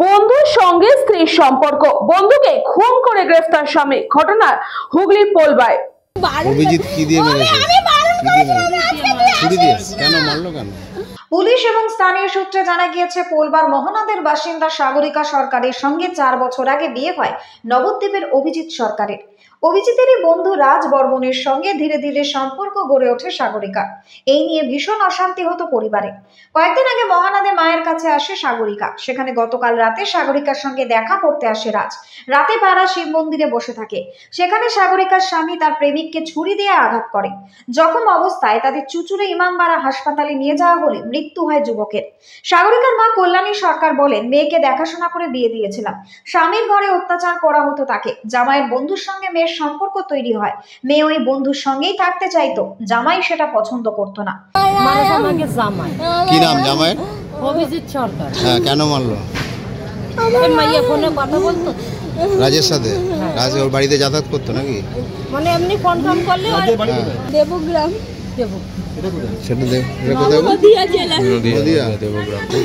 বন্ধুর সঙ্গে স্ত্রীর সম্পর্ক, বন্ধুকে খুন করে গ্রেফতার স্বামী। ঘটনা হুগলির পোলবায়। অভিজিৎ কি দিয়ে মেরেছে? কেন মারলো কেন? পুলিশ এবং স্থানীয় সূত্রে জানা গিয়েছে, পোলবার মহানাদের বাসিন্দা সাগরিকা সরকারের সঙ্গে 4 বছর আগে বিয়ে হয় নবদ্বীপের অভিজিৎ সরকারের। অভিজিতেরই বন্ধু রাজ বর্মনের সঙ্গে ধীরে ধীরে সম্পর্ক গড়ে ওঠে সাগরিকা। এই নিয়ে ভীষণ অশান্তি হতো পরিবারে। কয়েকদিন আগে মহানাদে মায়ের কাছে আসে সাগরিকা। সেখানে গতকাল রাতে সাগরিকার সঙ্গে দেখা করতে আসে রাজ। রাতে পাড়া শিব মন্দিরে বসে থাকে। সেখানে সাগরিকার স্বামী তার প্রেমিককে ছুরি দিয়ে আঘাত করে। জখম অবস্থায় তাদের চুচুড়ে ইমামবাড়া হাসপাতালে নিয়ে যাওয়া হলে মৃত্যু হয় যুবকের। সাগরিকার মা কল্যাণী সরকার বলেন, মেয়েকে দেখাশোনা করে বিয়ে দিয়েছিলাম। স্বামীর ঘরে অত্যাচার করা হতো তাকে। জামাইয়ের বন্ধুর সঙ্গে মেয়ের সম্পর্ক তৈরি হয়। মেয়ে ওই বন্ধুর সঙ্গেই থাকতে চাইতো। জামাই সেটা পছন্দ করতো না। কি নাম জামাইয়ের? অভিজিৎ সরকার। হ্যাঁ, কেন মারলো? মাইয়া ফোনে কথা বলতো রাজের সাথে। রাজ ওর বাড়িতে যাতায়াত করতো নাকি? মানে এমনি ফোন করলে দেবগ্রাম।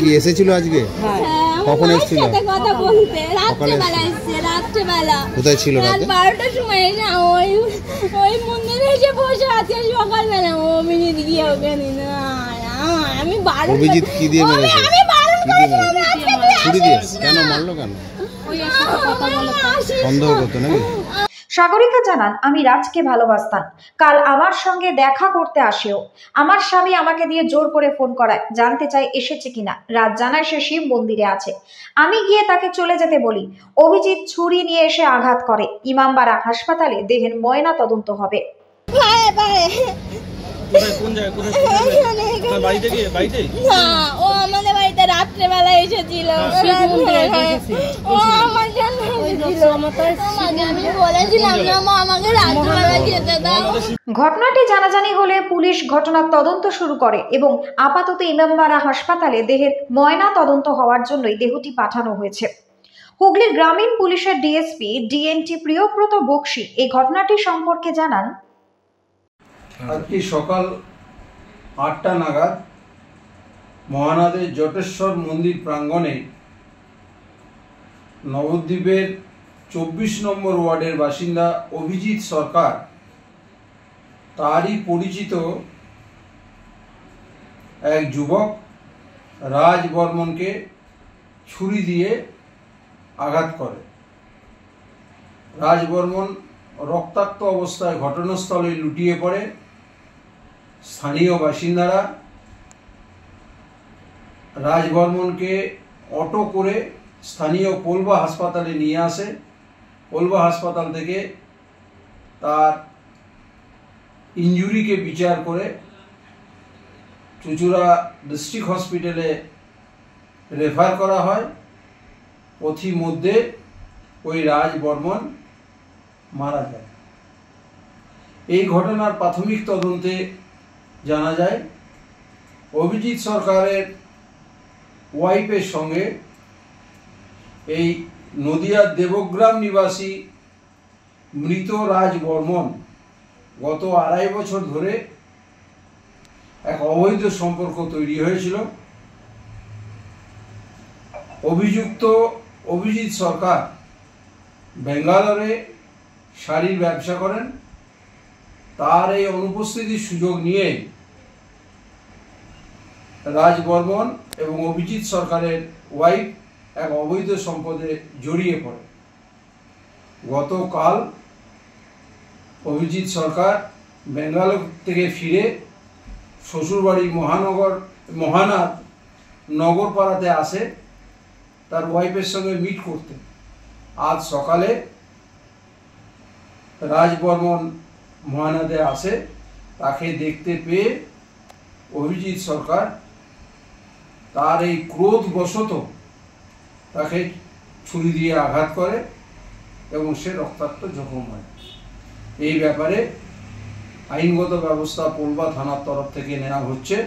কি এসেছিল আজকে? কখন এসেছিল? কোথায় ছিল? 12টার সময় এসে ওই মন্দিরে এসে বসে আছে সকালবেলা। অভিজিৎ গিয়ে ওখানে আমি অভিজিৎ কি দিয়ে মেরেছে? ছুরি দিয়ে? কেন মারলো কেন? সন্দেহ করতো নাকি? সাগরিকা জানান, আমি রাজকে ভালোবাসতাম। কাল আমার সঙ্গে দেখা করতে আসেও। আমার স্বামী আমাকে দিয়ে জোর করে ফোন করায়, জানতে চাই এসেছে কিনা। রাজ জানায় সে শিব মন্দিরে আছে। আমি গিয়ে তাকে চলে যেতে বলি। অভিজিৎ ছুরি নিয়ে এসে আঘাত করে। ইমামবাড়া হাসপাতালে দেহের ময়না তদন্ত হবে। ও আমাদের বাড়িতে রাত্রেবেলা এসেছিল। ঘটনাটি জানাজানি হলে পুলিশ ঘটনার তদন্ত শুরু করে এবং আপাতত ইমামবাড়া হাসপাতালে দেহের ময়না তদন্ত হওয়ার জন্যই দেহটি পাঠানো হয়েছে। হুগলির গ্রামীণ পুলিশের ডিএসপি ডিএনটি প্রিয়ব্রত বক্সি এই ঘটনাটি সম্পর্কে জানান, আজকে সকাল 8টা নাগাদ মহানাদের জটেশ্বর মন্দির প্রাঙ্গণে নবদ্বীপের 24 নম্বর ওয়ার্ডের বাসিন্দা অভিজিৎ সরকার তারই পরিচিত এক যুবক রাজ বর্মনকে ছুরি দিয়ে আঘাত করে। রাজ বর্মন রক্তাক্ত অবস্থায় ঘটনাস্থলে লুটিয়ে পড়ে। স্থানীয় বাসিন্দারা রাজ বর্মনকে অটো করে স্থানীয় পোলবা হাসপাতালে নিয়ে আসে। পোলবা হাসপাতাল থেকে তার ইনজুরিকে বিচার করে চুচুড়া ডিস্ট্রিক্ট হসপিটালে রেফার করা হয়। পথিমধ্যে ওই রাজ বর্মন মারা যায়। এই ঘটনার প্রাথমিক তদন্তে জানা যায়, অভিজিৎ সরকারের ওয়াইফের সঙ্গে এই নদিয়ার দেবগ্রাম নিবাসী মৃত রাজ বর্মন গত 2.5 বছর ধরে এক অবৈধ সম্পর্ক তৈরি হয়েছিল। অভিযুক্ত অভিজিৎ সরকার বেঙ্গালোরে শাড়ির ব্যবসা করেন। তার এই অনুপস্থিতির সুযোগ নিয়ে রাজ বর্মন এবং অভিজিৎ সরকারের ওয়াইফ এক অবৈধ সম্পদে জড়িয়ে পড়ে। গতকাল অভিজিৎ সরকার বেঙ্গালোর থেকে ফিরে শ্বশুরবাড়ি মহানাদ নগরপাড়াতে আসে তার ওয়াইফের সঙ্গে মিট করতে। আজ সকালে রাজ বর্মন মহানাদে আসে। তাকে দেখতে পেয়ে অভিজিৎ সরকার তার এই ক্রোধবশত তাকে ছুরি দিয়ে আঘাত করে এবং সে রক্তাক্ত জখম হয়। এই ব্যাপারে আইনগত ব্যবস্থা পোলবা থানার তরফ থেকে নেওয়া হচ্ছে।